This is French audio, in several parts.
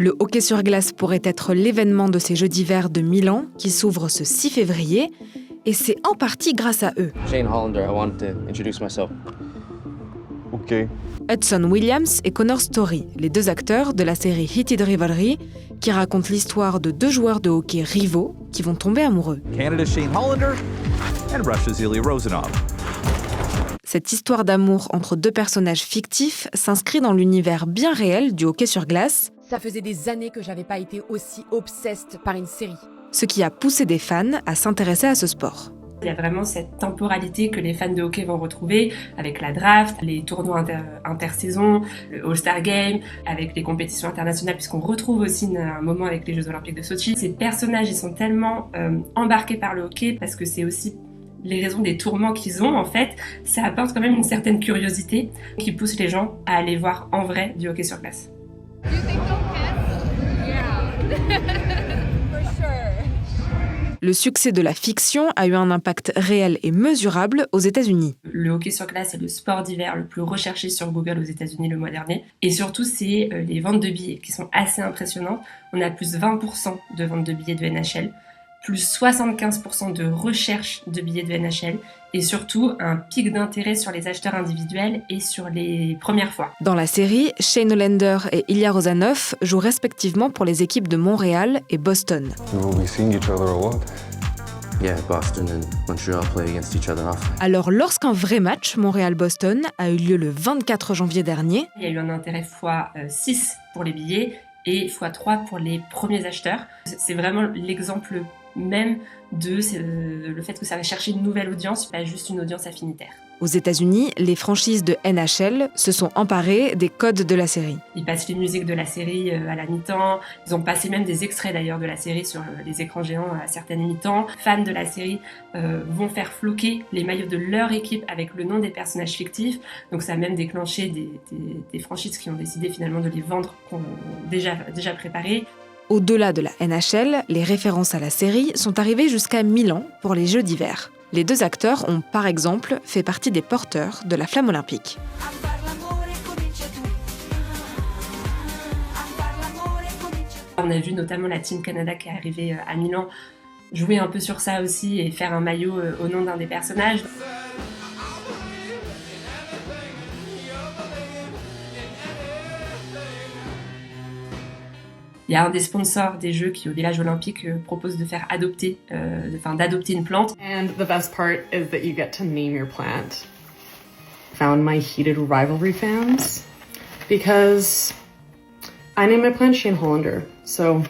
Le hockey sur glace pourrait être l'événement de ces Jeux d'hiver de Milan qui s'ouvrent ce 6 février. Et c'est en partie grâce à eux. Shane Hollander, I wanted to introduce myself. Okay. Hudson Williams et Connor Story, les deux acteurs de la série Heated Rivalry, qui raconte l'histoire de deux joueurs de hockey rivaux qui vont tomber amoureux. Canada's Shane Hollander and Russia's Ilya Rozanov. Cette histoire d'amour entre deux personnages fictifs s'inscrit dans l'univers bien réel du hockey sur glace. Ça faisait des années que j'avais pas été aussi obsessed par une série. Ce qui a poussé des fans à s'intéresser à ce sport. Il y a vraiment cette temporalité que les fans de hockey vont retrouver avec la draft, les tournois intersaison, le All-Star Game, avec les compétitions internationales, puisqu'on retrouve aussi un moment avec les Jeux Olympiques de Sochi. Ces personnages, ils sont tellement embarqués par le hockey parce que c'est aussi les raisons des tourments qu'ils ont, en fait. Ça apporte quand même une certaine curiosité qui pousse les gens à aller voir en vrai du hockey sur glace. Le succès de la fiction a eu un impact réel et mesurable aux États-Unis. Le hockey sur glace est le sport d'hiver le plus recherché sur Google aux États-Unis le mois dernier. Et surtout, c'est les ventes de billets qui sont assez impressionnantes. On a plus 20% de ventes de billets de NHL, plus 75% de recherche de billets de NHL et surtout un pic d'intérêt sur les acheteurs individuels et sur les premières fois. Dans la série, Shane Hollander et Ilya Rozanov jouent respectivement pour les équipes de Montréal et Boston. Will we seeing each other a lot? Yeah, Boston and Montreal play against each other often. Alors lorsqu'un vrai match Montréal-Boston a eu lieu le 24 janvier dernier, il y a eu un intérêt x6 pour les billets et x3 pour les premiers acheteurs. C'est vraiment l'exemple même de le fait que ça va chercher une nouvelle audience, pas juste une audience affinitaire. Aux États-Unis, les franchises de NHL se sont emparées des codes de la série. Ils passent les musiques de la série à la mi-temps. Ils ont passé même des extraits d'ailleurs de la série sur les écrans géants à certaines mi-temps. Fans de la série vont faire floquer les maillots de leur équipe avec le nom des personnages fictifs. Donc ça a même déclenché des franchises qui ont décidé finalement de les vendre déjà préparés. Au-delà de la NHL, les références à la série sont arrivées jusqu'à Milan pour les Jeux d'hiver. Les deux acteurs ont, par exemple, fait partie des porteurs de la flamme olympique. On a vu notamment la Team Canada qui est arrivée à Milan jouer un peu sur ça aussi et faire un maillot au nom d'un des personnages. Il y a un des sponsors des Jeux qui, au village olympique, propose de faire d'adopter une plante. And the best part is that you get to name your plant. Found my Heated Rivalry fans because I named my plant Shane Hollander. So.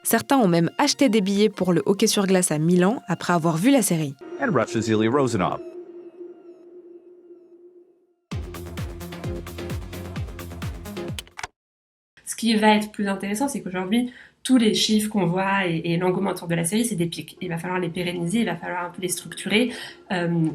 Certains ont même acheté des billets pour le hockey sur glace à Milan après avoir vu la série. And Russia's Ilya Rozanov. Ce qui va être plus intéressant, c'est qu'aujourd'hui, tous les chiffres qu'on voit et l'engouement autour de la série, c'est des pics. Il va falloir les pérenniser, il va falloir un peu les structurer.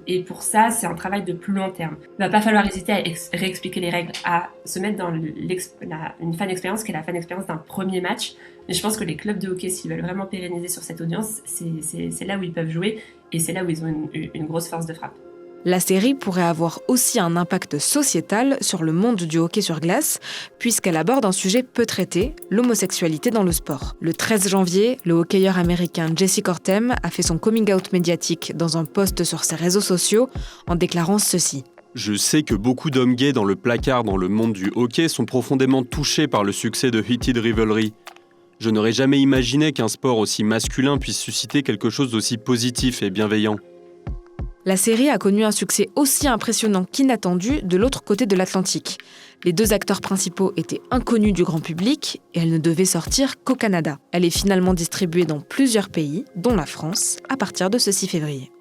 Et pour ça, c'est un travail de plus long terme. Il va pas falloir hésiter à réexpliquer les règles, à se mettre dans une fan expérience qui est la fan expérience d'un premier match. Mais je pense que les clubs de hockey, s'ils veulent vraiment pérenniser sur cette audience, c'est là où ils peuvent jouer et c'est là où ils ont une grosse force de frappe. La série pourrait avoir aussi un impact sociétal sur le monde du hockey sur glace, puisqu'elle aborde un sujet peu traité, l'homosexualité dans le sport. Le 13 janvier, le hockeyeur américain Jesse Cortem a fait son coming out médiatique dans un post sur ses réseaux sociaux en déclarant ceci. Je sais que beaucoup d'hommes gays dans le placard dans le monde du hockey sont profondément touchés par le succès de Heated Rivalry. Je n'aurais jamais imaginé qu'un sport aussi masculin puisse susciter quelque chose d'aussi positif et bienveillant. La série a connu un succès aussi impressionnant qu'inattendu de l'autre côté de l'Atlantique. Les deux acteurs principaux étaient inconnus du grand public et elle ne devait sortir qu'au Canada. Elle est finalement distribuée dans plusieurs pays, dont la France, à partir de ce 6 février.